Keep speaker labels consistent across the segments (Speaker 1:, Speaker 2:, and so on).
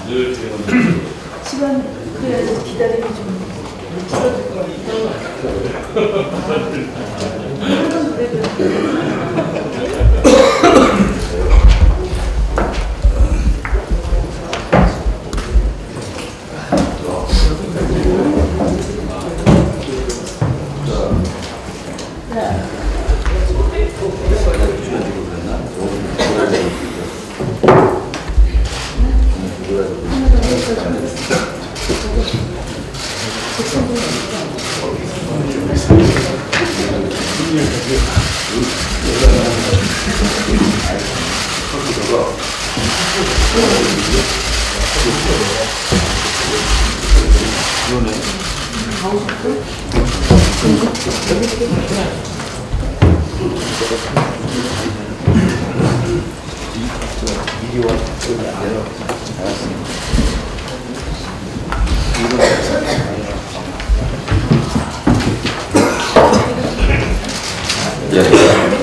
Speaker 1: 늘 되는
Speaker 2: 시간 그래서 기다림이 좀 줄어들 것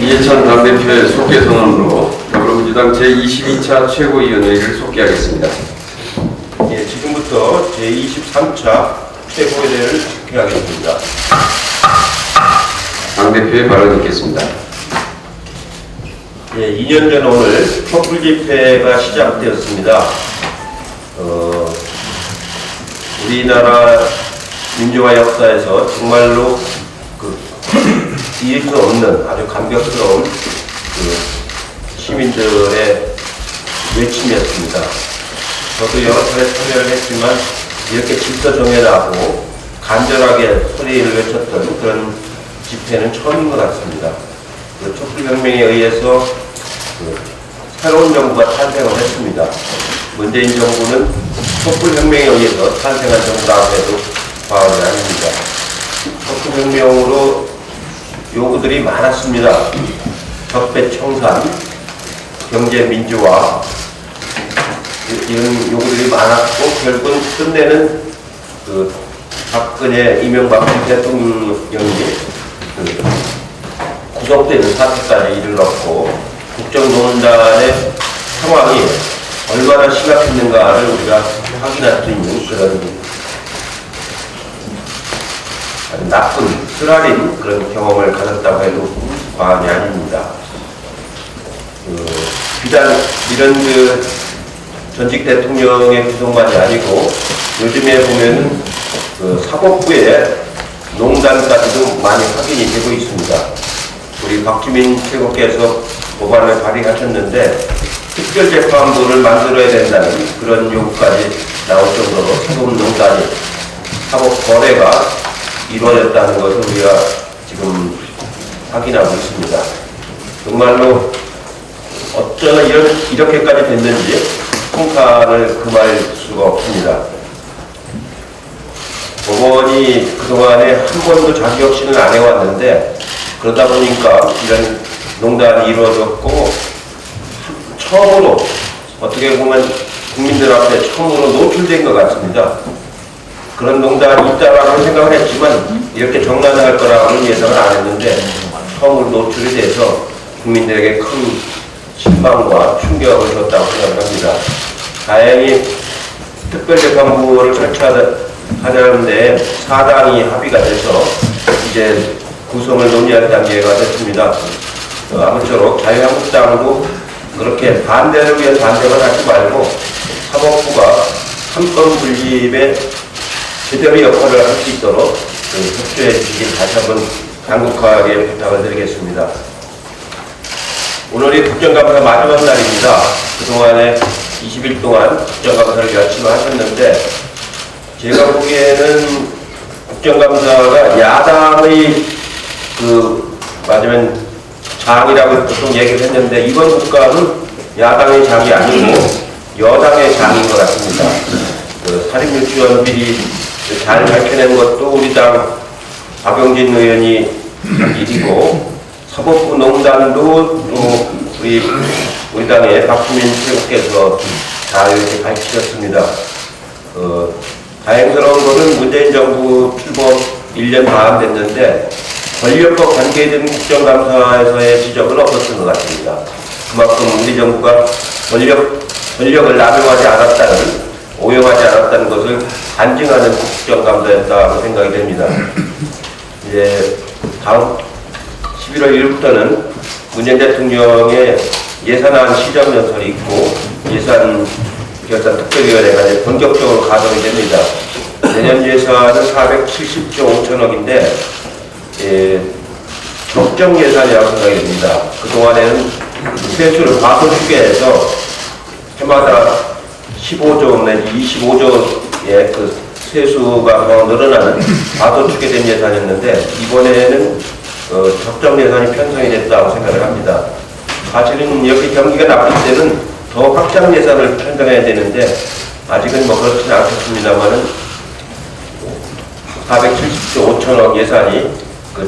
Speaker 3: 이해찬 당대표의 속개 선언으로 더불어민주당 제22차 최고위원회를 속개하겠습니다.
Speaker 4: 예, 지금부터 제23차 최고위원회를 집행하겠습니다.
Speaker 3: 당대표의 발언 듣겠습니다.
Speaker 4: 예, 2년 전 오늘 촛불 집회가 시작되었습니다. 우리나라 민주화 역사에서 정말로 잊을 수 없는 아주 감격스러운 시민들의 외침이었습니다. 저도 여러 차례 참여를 했지만 이렇게 질서 정연하고 간절하게 소리를 외쳤던 그런 집회는 처음인 것 같습니다. 촛불혁명에 의해서 새로운 정부가 탄생을 했습니다. 문재인 정부는 촛불혁명에 의해서 탄생한 정부라고 해도 과언이 아닙니다. 촛불혁명으로 요구들이 많았습니다. 적폐 청산, 경제 민주화 이런 요구들이 많았고 결국은 끝내는 박근혜 이명박 대통령이 구속되는 사태까지 이르렀고 국정농단의 상황이 얼마나 심각했는가를 우리가 확인할 수 있는 그런 나쁜 쓰라린 그런 경험을 가졌다고 해도 과언이 아닙니다. 비단 이런 전직 대통령의 구속만이 아니고 요즘에 보면은 사법부의 농단까지도 많이 확인이 되고 있습니다. 우리 박주민 최고께서 법안을 발의하셨는데 특별재판부를 만들어야 된다는 그런 요구까지 나올 정도로 사법농단이 사법 거래가 이루어졌다는 것을 우리가 지금 확인하고 있습니다. 정말로 어쩌나 이렇게까지 됐는지 통탄을 금할 수가 없습니다. 법원이 그동안에 한 번도 자기혁신을 안 해왔는데 그러다 보니까 이런 농단이 이루어졌고 처음으로 어떻게 보면 국민들 앞에 처음으로 노출된 것 같습니다. 그런 농단이 있다라고 생각을 했지만 이렇게 정난할 거라고는 예상을 안 했는데 처음으로 노출이 돼서 국민들에게 큰 실망과 충격을 줬다고 생각합니다. 다행히 특별재판부를 설치하자는데 사당이 합의가 돼서 이제 구성을 논의할 단계가 됐습니다. 아무쪼록 자유한국당도 그렇게 반대를 위해 반대만 하지 말고 사법부가 한건 분립에 제대로 역할을 할 수 있도록 협조해 주시길 다시 한번 간곡하게 부탁을 드리겠습니다. 오늘이 국정감사 마지막 날입니다. 그동안에 20일 동안 국정감사를 열심히 하셨는데 제가 보기에는 국정감사가 야당의 맞으면 장이라고 보통 얘기를 했는데 이번 국감은 야당의 장이 아니고 여당의 장인 것 같습니다. 살인유치원 비리 잘 밝혀낸 것도 우리 당 박용진 의원이 일이고 사법부 농단도 또 우리 당의 박주민 최고께서 잘 이렇게 밝히셨습니다. 다행스러운 것은 문재인 정부 출범 1년 반 됐는데 권력과 관계된 국정감사에서의 지적은 없었던 것 같습니다. 그만큼 우리 정부가 권력을 남용하지 않았다는 반증하는 국정감사였다고 생각이 됩니다. 이제 다음 11월 1일부터는 문재인 대통령의 예산안 시정 연설이 있고 예산 결산 특별위원회가 이제 본격적으로 가동이 됩니다. 내년 예산은 470조 5천억인데 적정 예산이라고 생각이 됩니다. 그동안에는 세수를 과소축계해서 해마다 15조 내지 25조의 그 세수가 더 늘어나는 과소축계된 예산이었는데 이번에는 적정 예산이 편성이 됐다고 생각을 합니다. 사실은 여기 경기가 나쁠 때는 더 확장 예산을 편성해야 되는데 아직은 뭐 그렇지는 않겠습니다만은 470조 5천억 예산이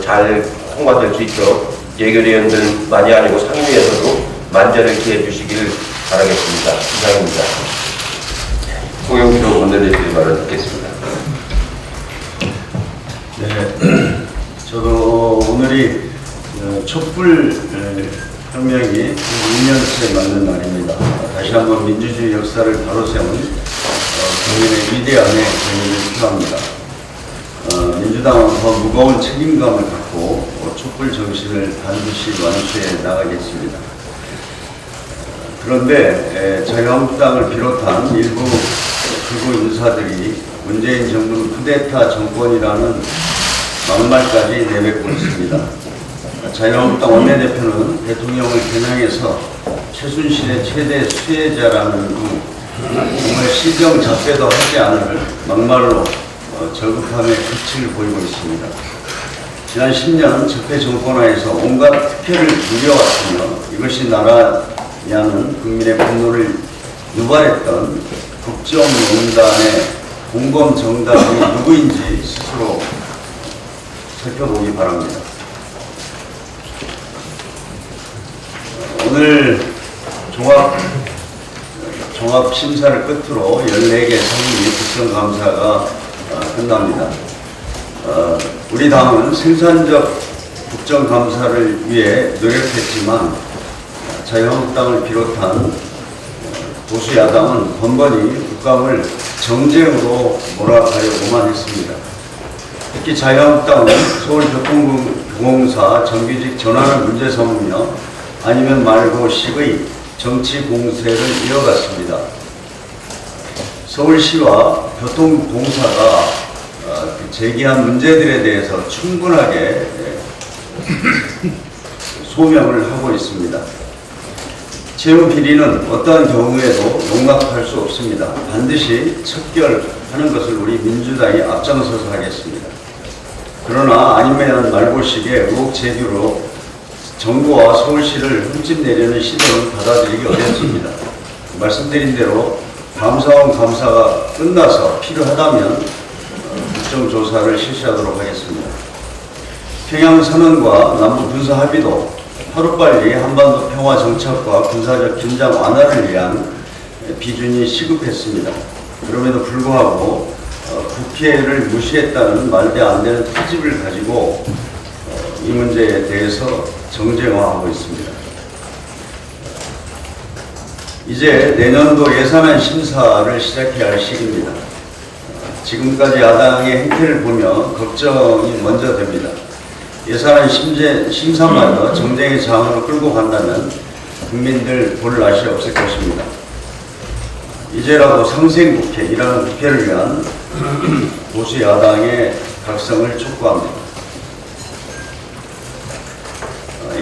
Speaker 4: 잘 통과될 수 있도록 예결위원들만이 아니고 상임위에서도 만전을 기해 주시기를 바라겠습니다. 이상입니다.
Speaker 3: 홍영표 원내대표의 말을 듣겠습니다.
Speaker 1: 네, 저도 오늘이 촛불 혁명이 2년째 맞는 날입니다. 다시 한번 민주주의 역사를 바로 세운 국민의 위대함에 저희를 표합니다. 민주당은 더 무거운 책임감을 갖고 촛불 정신을 반드시 완수해 나가겠습니다. 그런데 자유한국당을 비롯한 일부 극우 인사들이 문재인 정부는 쿠데타 정권이라는 막말까지 내뱉고 있습니다. 자유한국당 원내대표는 대통령을 겨냥해서 최순실의 최대 수혜자라는 등 정말 시정잡배도 하지 않을 막말로 절급함의 끝을 보이고 있습니다. 지난 10년 적폐 정권하에서 온갖 특혜를 누려왔으며 이것이 나라냐는 국민의 분노를 유발했던 국정농단의 공범 정당이 누구인지 스스로 살펴보기 바랍니다. 오늘 종합 심사를 끝으로 14개 상임위 국정감사가 끝납니다. 우리 당은 생산적 국정감사를 위해 노력했지만 자유한국당을 비롯한 보수 야당은 번번이 국감을 정쟁으로 몰아가려고만 했습니다. 특히 자유한국당은 서울교통공사 정규직 전환을 문제 삼으며 아니면 말고 식의 정치 공세를 이어갔습니다. 서울시와 교통공사가 제기한 문제들에 대해서 충분하게 소명을 하고 있습니다. 채무 비리는 어떠한 경우에도 용납할 수 없습니다. 반드시 척결하는 것을 우리 민주당이 앞장서서 하겠습니다. 그러나 아니면 말고식의 의혹 제기로 정부와 서울시를 흠집내려는 시도는 받아들이기 어렵습니다. 말씀드린 대로 감사원 감사가 끝나서 필요하다면 국정조사를 실시하도록 하겠습니다. 평양선언과 남북 군사 합의도 하루빨리 한반도 평화 정착과 군사적 긴장 완화를 위한 비준이 시급했습니다. 그럼에도 불구하고 국회를 무시했다는 말도 안 되는 트집을 가지고 이 문제에 대해서 정쟁화하고 있습니다. 이제 내년도 예산안 심사를 시작해야 할 시기입니다. 지금까지 야당의 행태를 보면 걱정이 먼저 됩니다. 예산안 심사마저 정쟁의 장으로 끌고 간다면 국민들 볼 낯이 없을 것입니다. 이제라도 상생국회이라는 국회를 위한 보수 야당의 각성을 촉구합니다.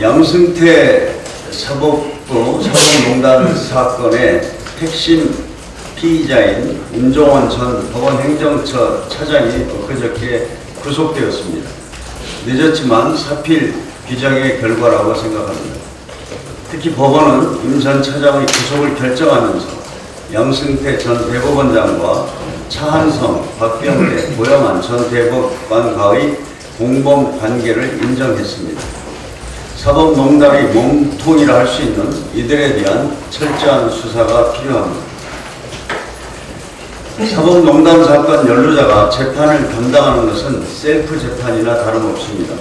Speaker 1: 양승태 사법부 사법농단 사건의 핵심 피의자인 임종원 전 법원행정처 차장이 엊그저께 구속되었습니다. 늦었지만 사필 규정의 결과라고 생각합니다. 특히 법원은 임 전 차장의 구속을 결정하면서 양승태 전 대법원장과 차한성, 박병대, 고영한 전 대법관과의 공범 관계를 인정했습니다. 사법농단의 몸통이라 할 수 있는 이들에 대한 철저한 수사가 필요합니다. 사법농단 사건 연루자가 재판을 담당하는 것은 셀프 재판이나 다름없습니다.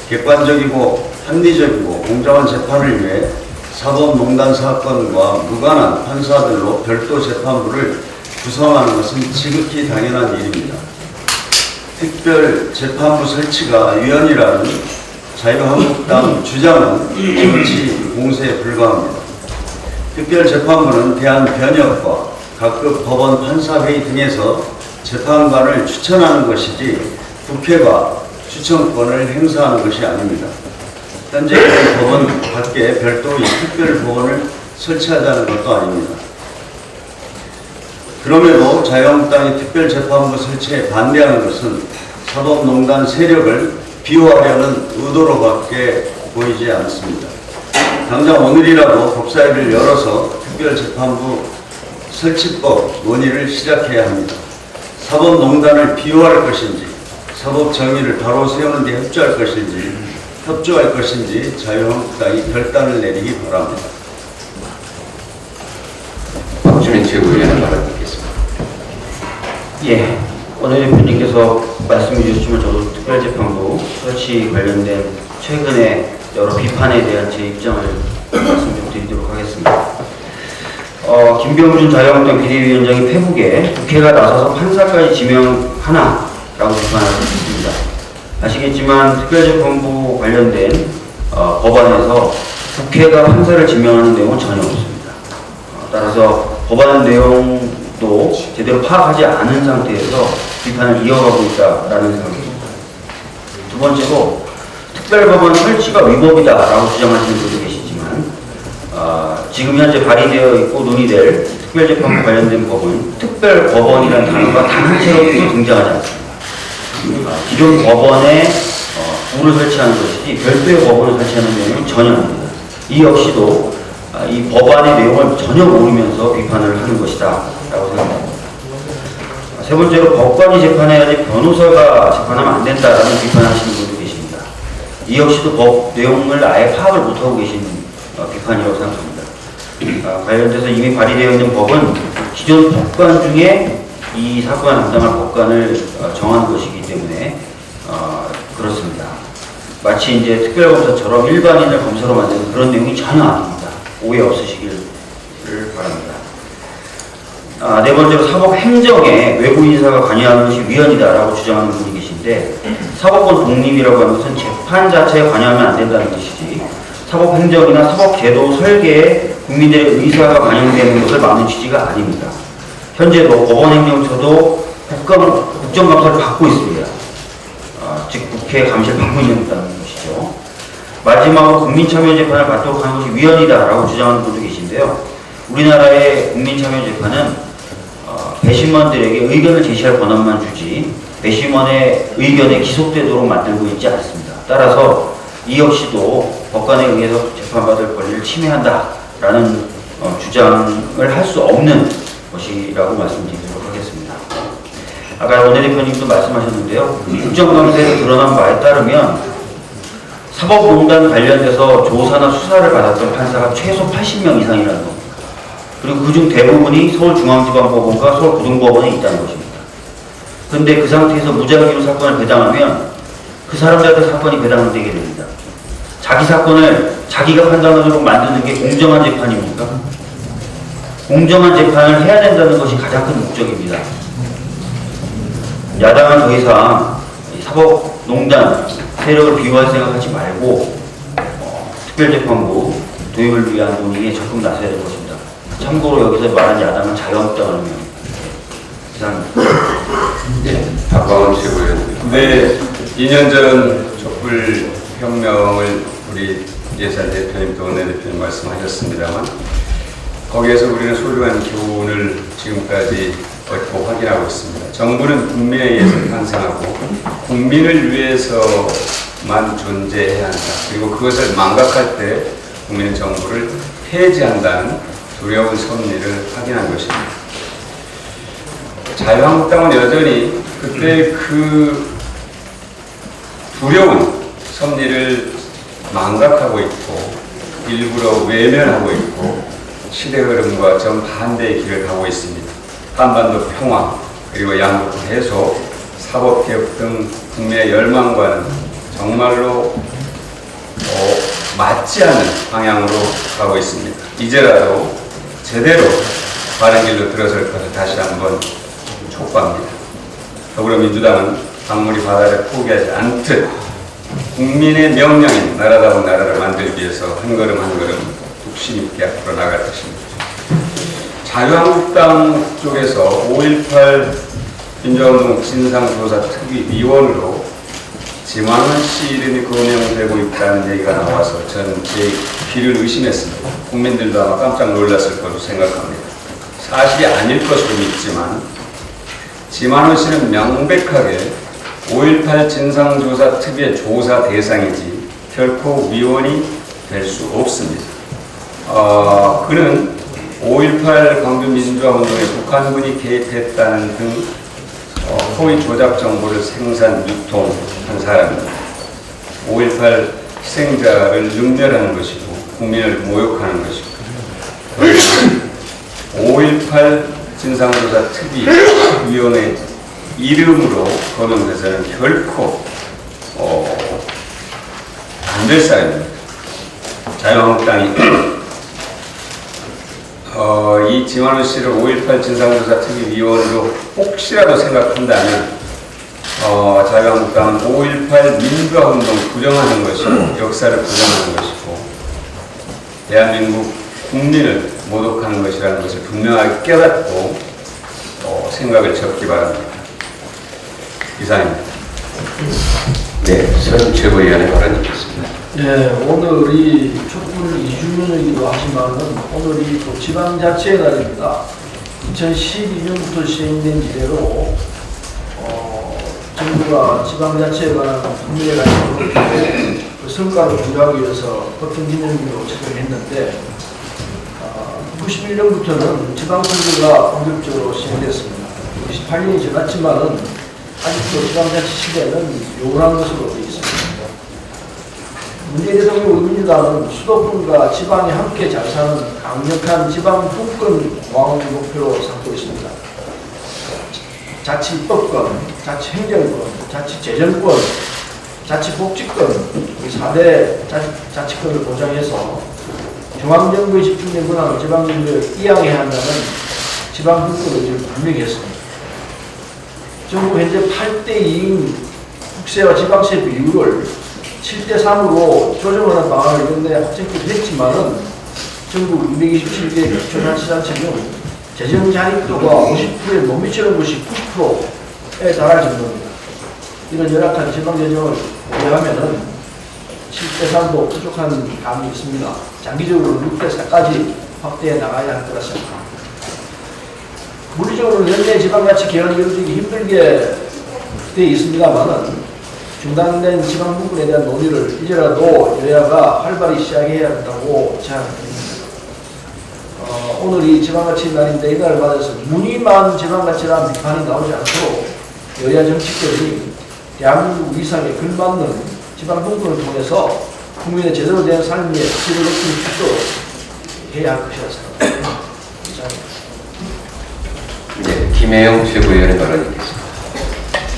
Speaker 1: 객관적이고 합리적이고 공정한 재판을 위해 사법농단 사건과 무관한 판사들로 별도 재판부를 구성하는 것은 지극히 당연한 일입니다. 특별재판부 설치가 위헌이라는 자유한국당 주장은 정치 공세에 불과합니다. 특별재판부는 대한변협과 각급 법원 판사회의 등에서 재판관을 추천하는 것이지 국회가 추천권을 행사하는 것이 아닙니다. 현재 있는 법원 밖에 별도의 특별법원을 설치하자는 것도 아닙니다. 그럼에도 자유한국당이 특별재판부 설치에 반대하는 것은 사법농단 세력을 비호하려는 의도로밖에 보이지 않습니다. 당장 오늘이라도 법사위를 열어서 특별재판부 설치법 논의를 시작해야 합니다. 사법농단을 비호할 것인지, 사법정의를 바로 세우는 데 협조할 것인지 자유한국당이 결단을 내리기 바랍니다.
Speaker 3: 박주민 최고위원 발언 듣겠습니다.
Speaker 5: 예, 오늘 대표님께서 말씀해 주셨지만 저도 특별재판부 설치 관련된 최근에 여러 비판에 대한 제 입장을 말씀 좀 드리도록 하겠습니다. 김병준 자유한국당 비대위원장이 페북에 국회가 나서서 판사까지 지명하나라고 비판하셨습니다. 아시겠지만 특별재판부 관련된 법안에서 국회가 판사를 지명하는 내용은 전혀 없습니다. 따라서 법안 내용도 제대로 파악하지 않은 상태에서 비판을 이어가고 있다라는 생각입니다. 두 번째로 특별법원 설치가 위법이다라고 주장하시는 분도 계시지만 지금 현재 발의되어 있고 논의될 특별재판부 관련된 법은 특별법원이라는 단어가 단 한 채로도 등장하지 않습니다. 기존 법원에 부를 설치하는 것이지 별도의 법원을 설치하는 내용은 전혀 아닙니다. 이 역시도 이 법안의 내용을 전혀 모르면서 비판을 하는 것이다 라고 생각합니다. 세 번째로 법관이 재판해야지 변호사가 재판하면 안 된다라는 비판을 하시는 분도 계십니다. 이 역시도 법 내용을 아예 파악을 못하고 계신 비판이라고 생각합니다. 관련돼서 이미 발의되어 있는 법은 기존 법관 중에 이 사건을 담당할 법관을 정하는 것이기 때문에 그렇습니다. 마치 이제 특별검사처럼 일반인을 검사로 만드는 그런 내용이 전혀 아닙니다. 오해 없으시기를 바랍니다. 네 번째로 사법행정에 외부 인사가 관여하는 것이 위헌이다라고 주장하는 분이 계신데 사법권 독립이라고 하는 것은 재판 자체에 관여하면 안 된다는 것이지 사법행정이나 사법제도 설계에 국민들의 의사가 반영되는 것을 막는 취지가 아닙니다. 현재도 법원행정처도 국정감사를 받고 있습니다. 즉 국회 감시를 받고 있는 것이죠. 마지막으로 국민참여재판을 받도록 하는 것이 위헌이다라고 주장하는 분도 계신데요. 우리나라의 국민참여재판은 배심원들에게 의견을 제시할 권한만 주지 배심원의 의견에 기속되도록 만들고 있지 않습니다. 따라서 이 역시도 법관에 의해서 재판받을 권리를 침해한다라는 주장을 할 수 없는 것이라고 말씀드리도록 하겠습니다. 아까 원내대표님도 말씀하셨는데요. 국정감사에서 드러난 바에 따르면 사법농단 관련돼서 조사나 수사를 받았던 판사가 최소 80명 이상이라는 겁니다. 그리고 그중 대부분이 서울중앙지방법원과 서울고등법원에 있다는 것입니다. 그런데 그 상태에서 무작위로 사건을 배당하면 그 사람들한테 사건이 배당되게 됩니다. 자기 사건을 자기가 판단하도록 만드는 게 공정한 재판입니까? 공정한 재판을 해야 된다는 것이 가장 큰 목적입니다. 야당은 더 이상 사법농단 세력을 비호할 생각하지 말고 특별재판부 도입을 위한 논의에 적극 나서야 될 것입니다. 참고로 여기서 말한 야당은 자유한국당을 이상입니다.
Speaker 3: 네, 박광원 최고위원.
Speaker 6: 네, 2년 전 촛불혁명을 우리 예산 대표님 또 원내대표님 말씀하셨습니다만 거기에서 우리는 소중한 교훈을 지금까지 얻고 확인하고 있습니다. 정부는 국민에 의해서 탄생하고 국민을 위해서만 존재해야 한다. 그리고 그것을 망각할 때 국민은 정부를 폐지한다는 두려운 섭리를 확인한 것입니다. 자유한국당은 여전히 그때 그 두려운 섭리를 망각하고 있고 일부러 외면하고 있고 시대 흐름과 정반대의 길을 가고 있습니다. 한반도 평화 그리고 양국 해소, 사법개혁 등 국민의 열망과는 정말로 맞지 않는 방향으로 가고 있습니다. 이제라도 제대로 바른 길로 들어설 것을 다시 한번 촉구합니다. 더불어민주당은 아무리 바다를 포기하지 않듯 국민의 명령인 나라다운 나라를 만들기 위해서 한 걸음 한 걸음 독신 있게 앞으로 나갈 것입니다. 자유한국당 쪽에서 5.18 민주화운동 진상조사특위위원으로 지만원 씨 이름이 거명되고 있다는 얘기가 나와서 저는 제 귀를 의심했습니다. 국민들도 아마 깜짝 놀랐을 것으로 생각합니다. 사실이 아닐 것으로 믿지만 지만원 씨는 명백하게 5.18 진상조사특위의 조사 대상이지 결코 위원이 될 수 없습니다. 그는 5.18 광주민주화운동에 북한군이 개입했다는 등 허위 조작 정보를 생산, 유통한 사람입니다. 5.18 희생자를 능멸하는 것이고 국민을 모욕하는 것이고 5.18 진상조사 특위위원회 이름으로 거론돼서는 결코 안 될 사람입니다. 자유한국당이 이 지만원 씨를 5.18 진상조사 특위위원으로 혹시라도 생각한다면 자유한국당은 5.18 민주화운동 부정하는 것이고 역사를 부정하는 것이고 대한민국 국민을 모독하는 것이라는 것을 분명하게 깨닫고 생각을 접기 바랍니다. 이상입니다.
Speaker 3: 네, 선 최고위원의 발언이 있겠습니다.
Speaker 7: 네, 오늘이 촛불 2주년이기도 하지만은 오늘이 또 지방자치의 날입니다. 2012년부터 시행된 이래로 정부가 지방자치에 관한 국민의 관심을 그 성과를 부여하기 위해서 법정 기념일로 제정했는데 91년부터는 지방선거가 본격적으로 시행됐습니다. 28년이 지났지만은 아직도 지방자치 시대는 요란한 것으로 되어 있습니다. 문재인 대통령 민주당은 수도권과 지방이 함께 잘 사는 강력한 지방 분권 공항을 목표로 삼고 있습니다. 자치법권, 자치행정권, 자치재정권, 자치복지권, 4대 자치권을 보장해서 중앙정부의 집중된 권한을 지방정부에 이양해야 한다는 지방분권 의지를 분명히 했습니다. 정부 현재 8대2인 국세와 지방세 비율을 7대3으로 조정하는 방안을 이번에 확정기도 했지만은 전국 227개 기초자치단체 중 재정 자립도가 50%에 못 미치는 것이 90%에 달할 정도입니다. 이런 열악한 지방재정을 고려하면은 7대3도 부족한 감이 있습니다. 장기적으로 6대4까지 확대해 나가야 할 거라 생각합니다. 물리적으로는 현재 지방자치 개헌이 이루어지기 힘들게 되어 있습니다만은 중단된 지방분권에 대한 논의를 이제라도 여야가 활발히 시작해야 한다고 제안드립니다. 오늘이 지방자치 날인데 이날을 맞아서 무늬만 지방자치라는 비판이 나오지 않도록 여야 정치권이 대한민국 위상에 걸맞는 지방분권을 통해서 국민의 제대로 된 삶의 질을 높이는 축소로 해야 할 것이라 생각합니다.
Speaker 3: 네, 김혜영 최고위원의 발언이 있겠습니다.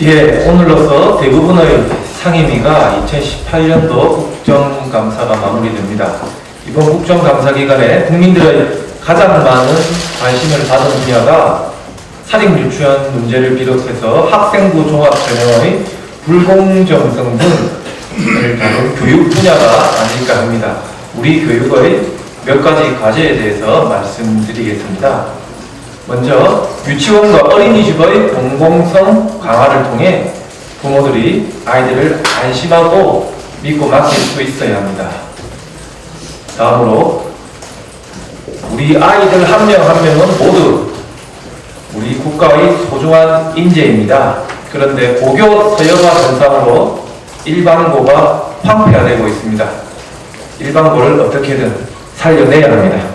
Speaker 8: 예, 오늘로서 대부분의 상임위가 2018년도 국정감사가 마무리됩니다. 이번 국정감사 기간에 국민들의 가장 많은 관심을 받은 분야가 사립유치원 문제를 비롯해서 학생부 종합전형의 불공정성 등을 다룬 교육 분야가 아닐까 합니다. 우리 교육의 몇 가지 과제에 대해서 말씀드리겠습니다. 먼저 유치원과 어린이집의 공공성 강화를 통해 부모들이 아이들을 안심하고 믿고 맡길 수 있어야 합니다. 다음으로 우리 아이들 한 명 한 명은 모두 우리 국가의 소중한 인재입니다. 그런데 고교 서열화 현상으로 일반고가 황폐화되고 있습니다. 일반고를 어떻게든 살려내야 합니다.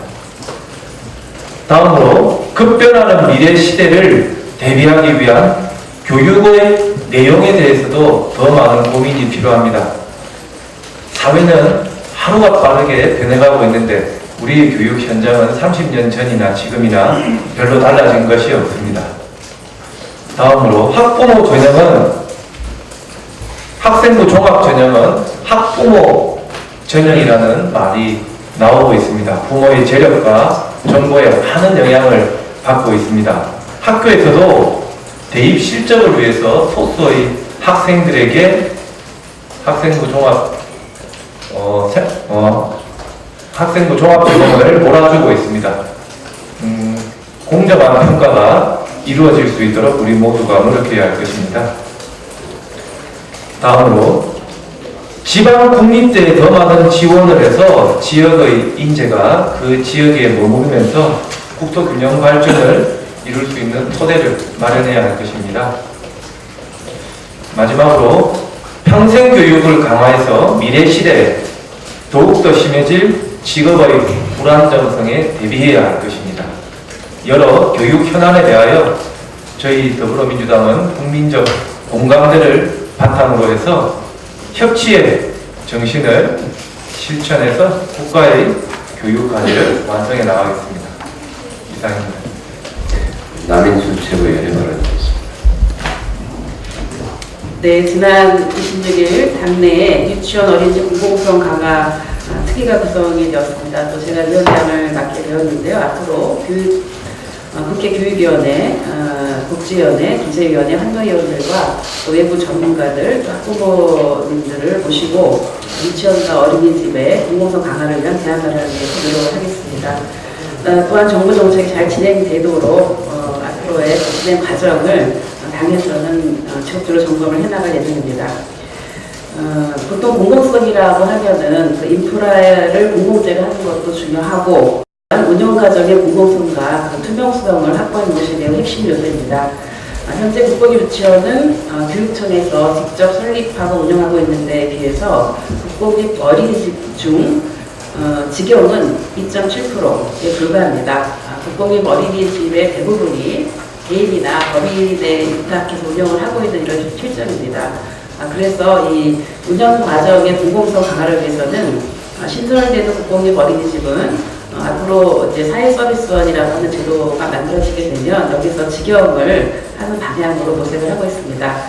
Speaker 8: 다음으로 급변하는 미래 시대를 대비하기 위한 교육의 내용에 대해서도 더 많은 고민이 필요합니다. 사회는 하루가 빠르게 변해가고 있는데 우리 교육 현장은 30년 전이나 지금이나 별로 달라진 것이 없습니다. 다음으로 학부모 전형은 학생부 종합 전형은 학부모 전형이라는 말이 나오고 있습니다. 부모의 재력과 정보에 많은 영향을 받고 있습니다. 학교에서도 대입 실적을 위해서 소수의 학생들에게 학생부 종합지원을 몰아주고 있습니다. 공정한 평가가 이루어질 수 있도록 우리 모두가 노력해야 할 것입니다. 다음으로 지방 국립대에 더 많은 지원을 해서 지역의 인재가 그 지역에 머무르면서 국토 균형 발전을 이룰 수 있는 토대를 마련해야 할 것입니다. 마지막으로 평생 교육을 강화해서 미래 시대에 더욱더 심해질 직업의 불안정성에 대비해야 할 것입니다. 여러 교육 현안에 대하여 저희 더불어민주당은 국민적 공감대를 바탕으로 해서 협치의 정신을 실천해서 국가의 교육 과제를 완성해 나가겠습니다. 이상입니다.
Speaker 3: 남인수 최고위원의 발언이겠습니다.
Speaker 2: 네, 지난 26일 당내에 유치원 어린이집 공공성 강화 특위가 구성이 되었습니다. 또 제가 위원장을 맡게 되었는데요. 앞으로 국회 교육위원회, 복지위원회, 기재위원회, 환노위원들과 또 외부 전문가들, 또 학부모님들을 모시고 유치원과 어린이집의 공공성 강화를 위한 대안 마련을 위해서 노력을 하겠습니다. 또한 정부 정책이 잘 진행되도록 앞으로의 진행 과정을 당에서는 지속적으로 점검을 해나갈 예정입니다. 보통 공공성이라고 하면은 그 인프라를 공공재를 하는 것도 중요하고 운영 과정의 공공성과 그 투명성을 확보하는 것이 매우 핵심 요소입니다. 현재 국공립 유치원은 교육청에서 직접 설립하고 운영하고 있는 데에 비해서 국공립 어린이집 중 직영은 2.7%에 불과합니다. 국공립 어린이집의 대부분이 개인이나 법인에 위탁해서 운영을 하고 있는 이런 실정입니다. 그래서 이 운영 과정의 공공성 강화를 위해서는 신설되는 국공립 어린이집은 앞으로 이제 사회서비스원이라고 하는 제도가 만들어지게 되면 여기서 직영을 하는 방향으로 모색을 하고 있습니다.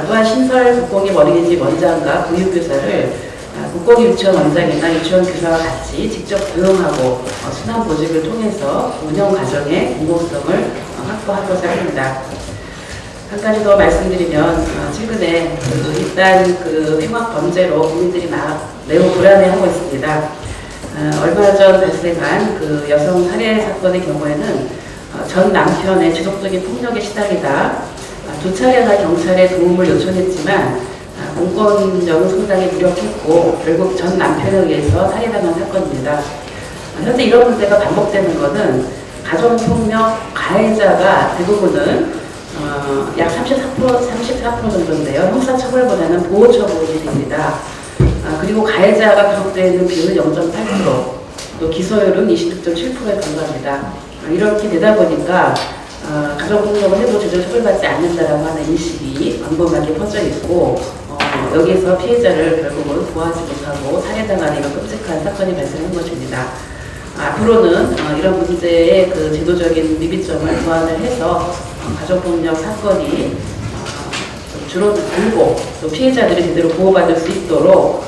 Speaker 2: 또한 신설 국공립 어린이집 원장과 보육교사를 국공립 유치원 원장이나 유치원 교사와 같이 직접 고용하고 순환 보직을 통해서 운영 과정의 공공성을 확보하고자 합니다. 한 가지 더 말씀드리면 최근에 일단 그 흉악 범죄로 국민들이 매우 불안해하고 있습니다. 얼마 전 발생한 그 여성 살해 사건의 경우에는 전 남편의 지속적인 폭력에 시달리다 2차례나 경찰에 도움을 요청했지만 공권력은 상당히 무력했고 결국 전 남편에 의해서 살해당한 사건입니다. 현재 이런 문제가 반복되는 것은 가정폭력 가해자가 대부분은 약 34% 정도인데요. 형사처벌보다는 보호처벌입니다. 그리고 가해자가 구속되어 있는 비율은 0.8%, 또 기소율은 26.7%에 불과합니다. 이렇게 되다 보니까 가정폭력을 해도 제대로 처벌받지 않는다라고 하는 인식이 광범하게 퍼져 있고 여기에서 피해자를 결국은 구하지 못하고 살해당하는 이런 끔찍한 사건이 발생한 것입니다. 앞으로는 이런 문제의 그 제도적인 미비점을 보완을 해서 가정폭력 사건이 줄어들고 또 피해자들이 제대로 보호받을 수 있도록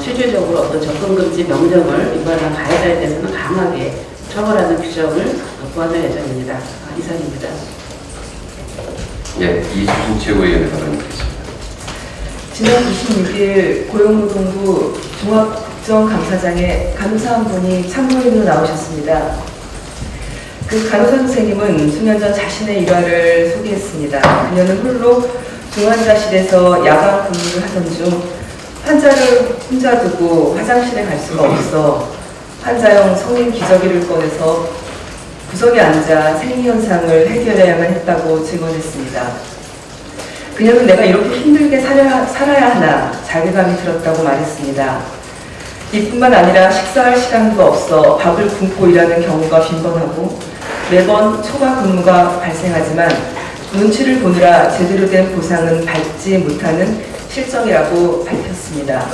Speaker 2: 실질적으로 어떤 접근금지 명령을 위반한 가해자에 대해서는 강하게 처벌하는 규정을 보완할 예정입니다. 이상입니다.
Speaker 3: 예, 이수진 최고위원의 발언이겠습니다.
Speaker 9: 지난 26일 고용노동부 종합국정감사장에 간호사 한 분이 참고인으로 나오셨습니다. 그 간호사 선생님은 수년 전 자신의 일화를 소개했습니다. 그녀는 홀로 중환자실에서 야간 근무를 하던 중 환자를 혼자 두고 화장실에 갈 수가 없어 환자용 성인 기저귀를 꺼내서 구석에 앉아 생리현상을 해결해야만 했다고 증언했습니다. 그녀는 내가 이렇게 힘들게 살아야 하나 자괴감이 들었다고 말했습니다. 이뿐만 아니라 식사할 시간도 없어 밥을 굶고 일하는 경우가 빈번하고 매번 초과 근무가 발생하지만 눈치를 보느라 제대로 된 보상은 받지 못하는 실정이라고 밝혔습니다.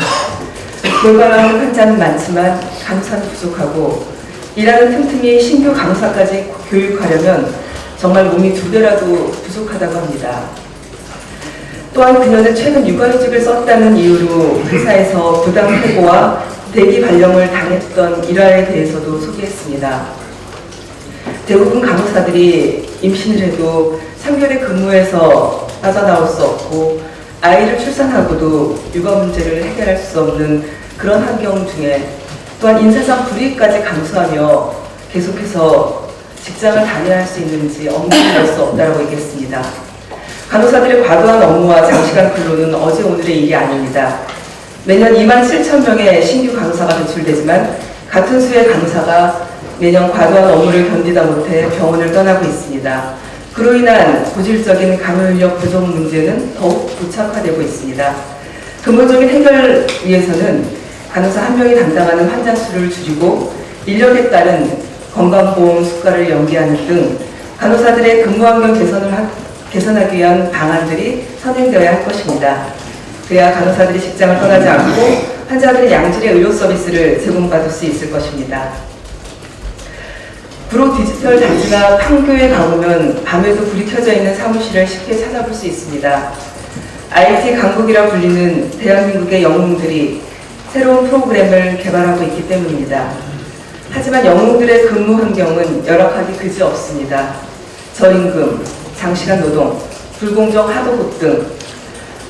Speaker 9: 돌발하는 환자는 많지만 간호사는 부족하고 일하는 틈틈이 신규 간호사까지 교육하려면 정말 몸이 2배라도 부족하다고 합니다. 또한 그녀는 최근 육아휴직을 썼다는 이유로 회사에서 부당 해고와 대기 발령을 당했던 일화에 대해서도 소개했습니다. 대부분 간호사들이 임신을 해도 3개월의 근무에서 빠져나올 수 없고 아이를 출산하고도 육아 문제를 해결할 수 없는 그런 환경 중에 또한 인사상 불이익까지 감수하며 계속해서 직장을 다녀야 할 수 있는지 엄두를 수 없다고 얘기했습니다. 간호사들의 과도한 업무와 장시간 근로는 어제 오늘의 일이 아닙니다. 매년 27,000명의 신규 간호사가 배출되지만 같은 수의 간호사가 매년 과도한 업무를 견디다 못해 병원을 떠나고 있습니다. 그로 인한 고질적인 간호인력 부족 문제는 더욱 고착화되고 있습니다. 근본적인 해결을 위해서는 간호사 한 명이 담당하는 환자 수를 줄이고 인력에 따른 건강보험 수가를 연계하는 등 간호사들의 근무 환경 개선하기 위한 방안들이 선행되어야 할 것입니다. 그래야 간호사들이 직장을 떠나지 않고 환자들의 양질의 의료 서비스를 제공받을 수 있을 것입니다. 구로 디지털 단지나 판교에 가보면 밤에도 불이 켜져 있는 사무실을 쉽게 찾아볼 수 있습니다. IT 강국이라 불리는 대한민국의 영웅들이 새로운 프로그램을 개발하고 있기 때문입니다. 하지만 영웅들의 근무 환경은 열악하기 그지없습니다. 저임금, 장시간 노동, 불공정 하도급 등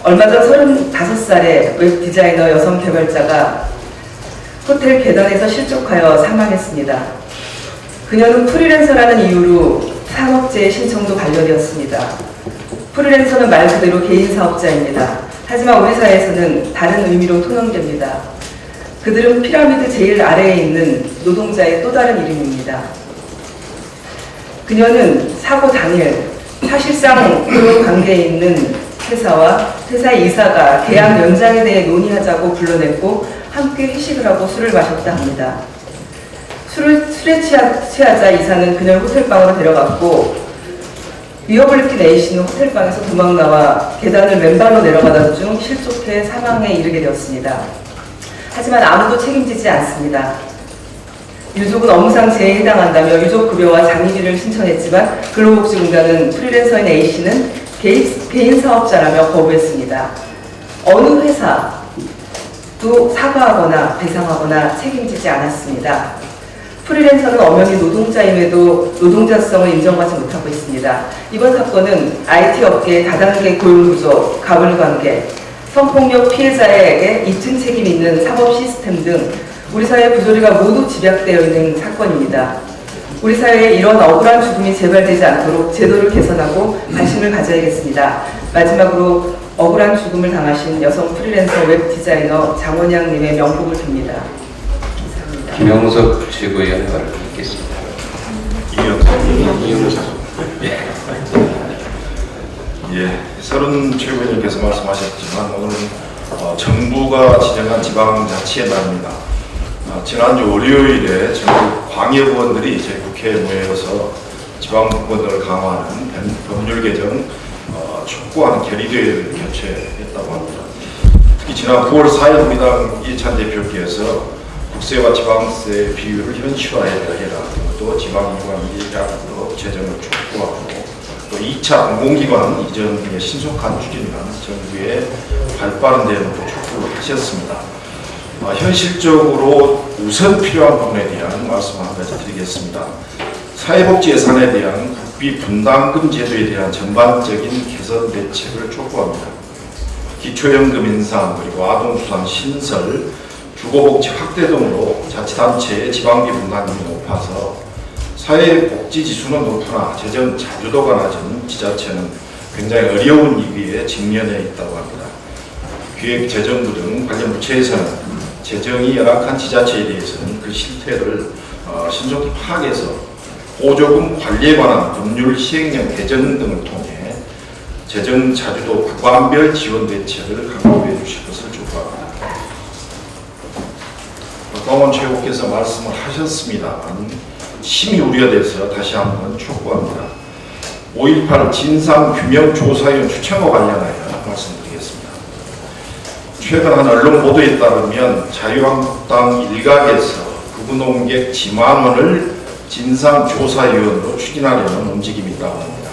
Speaker 9: 얼마 전 35살의 웹 디자이너 여성 개발자가 호텔 계단에서 실족하여 사망했습니다. 그녀는 프리랜서라는 이유로 산업재해 신청도 반려되었습니다. 프리랜서는 말 그대로 개인 사업자입니다. 하지만 우리 사회에서는 다른 의미로 통용됩니다. 그들은 피라미드 제일 아래에 있는 노동자의 또 다른 이름입니다. 그녀는 사고 당일 사실상 그런 관계에 있는 회사와 회사의 이사가 계약 연장에 대해 논의하자고 불러냈고 함께 회식을 하고 술을 마셨다 합니다. 술에 취하자 이사는 그녀를 호텔방으로 데려갔고 위협을 느낀 A씨는 호텔방에서 도망나와 계단을 맨발로 내려가던 중 실족해 사망에 이르게 되었습니다. 하지만 아무도 책임지지 않습니다. 유족은 업무상 재해에 해당한다며 유족급여와 장의비를 신청했지만 근로복지공단은 프리랜서인 A씨는 개인 사업자라며 거부했습니다. 어느 회사도 사과하거나 배상하거나 책임지지 않았습니다. 프리랜서는 엄연히 노동자임에도 노동자성을 인정받지 못하고 있습니다. 이번 사건은 IT 업계의 다단계 고용구조, 가불관계, 성폭력 피해자에게 입증 책임 있는 사법 시스템 등 우리 사회 부조리가 모두 집약되어 있는 사건입니다. 우리 사회에 이런 억울한 죽음이 재발되지 않도록 제도를 개선하고 관심을 가져야겠습니다. 마지막으로 억울한 죽음을 당하신 여성 프리랜서 웹 디자이너 장원양님의 명복을 빕니다.
Speaker 3: 김영석 최고위원의 말을 듣겠습니다.
Speaker 10: 서른 최고위원님께서 말씀하셨지만 오늘은 정부가 지정한 지방자치의 날입니다. 지난주 월요일에 전국 광역의원들이 저희 국회에 모여서 지방분권을 강화하는 법률 개정 촉구하는 결의대회를 개최했다고 합니다. 특히 지난 9월 4일 민주당 이해찬 대표께서 국세와 지방세 비율을 현실화해라, 또 지방유관 일각으로 재정을 촉구하고 또 2차 공공기관 이전 등의 신속한 추진이라는 정부의 발빠른 대응도 촉구를 하셨습니다. 현실적으로 우선 필요한 부분에 대한 말씀 한 가지 드리겠습니다. 사회복지 예산에 대한 국비 분담금 제도에 대한 전반적인 개선 대책을 촉구합니다. 기초연금 인상 그리고 아동수당 신설, 주거복지 확대 등으로 자치단체의 지방비 분담금이 높아서 사회복지지수는 높으나 재정 자주도가 낮은 지자체는 굉장히 어려운 위기에 직면해 있다고 합니다. 기획재정부 등 관련 부처에서는 재정이 열악한 지자체에 대해서는 그 실태를 신속히 파악해서 보조금 관리에 관한 법률 시행령 개정 등을 통해 재정 자주도 구간별 지원 대책을 강구해 주실 것을 촉구합니다. 박광원 최고께서 말씀을 하셨습니다만 심히 우려돼서 다시 한번 촉구합니다. 5.18 진상규명조사위원 추천과 관련하여 말씀드리겠습니다. 최근 한 언론 보도에 따르면 자유한국당 일각에서 구구농객 지만원을 진상조사위원으로 추진하려는 움직임이 있다고 합니다.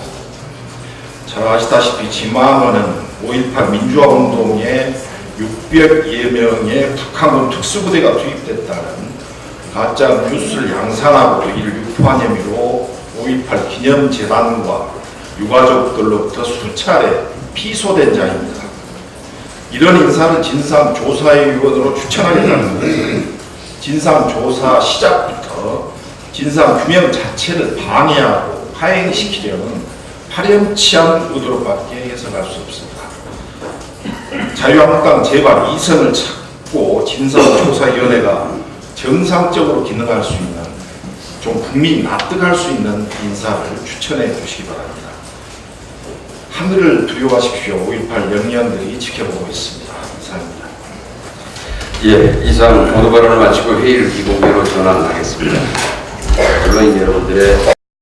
Speaker 10: 잘 아시다시피 지만원은 5.18 민주화운동에 600여 명의 북한군 특수부대가 투입됐다는 가짜 뉴스를 양산하고 이를 유포한 혐의로 5.18 기념재단과 유가족들로부터 수차례 피소된 자입니다. 이런 인사를 진상조사위원으로 추천하겠다는 것은 진상조사 시작부터 진상규명 자체를 방해하고 파행시키려는 파렴치한 의도로밖에 해석할 수 없습니다. 자유한국당 제발 2선을 찾고 진상조사위원회가 정상적으로 기능할 수 있는, 좀 국민이 납득할 수 있는 인사를 추천해 주시기 바랍니다. 하늘을 두려워하십시오. 5.18 영년들이 지켜보고 있습니다. 이상입니다.
Speaker 3: 예, 이상 모두 발언을 마치고 회의를 비공개로 전환하겠습니다. 언론인 여러분들의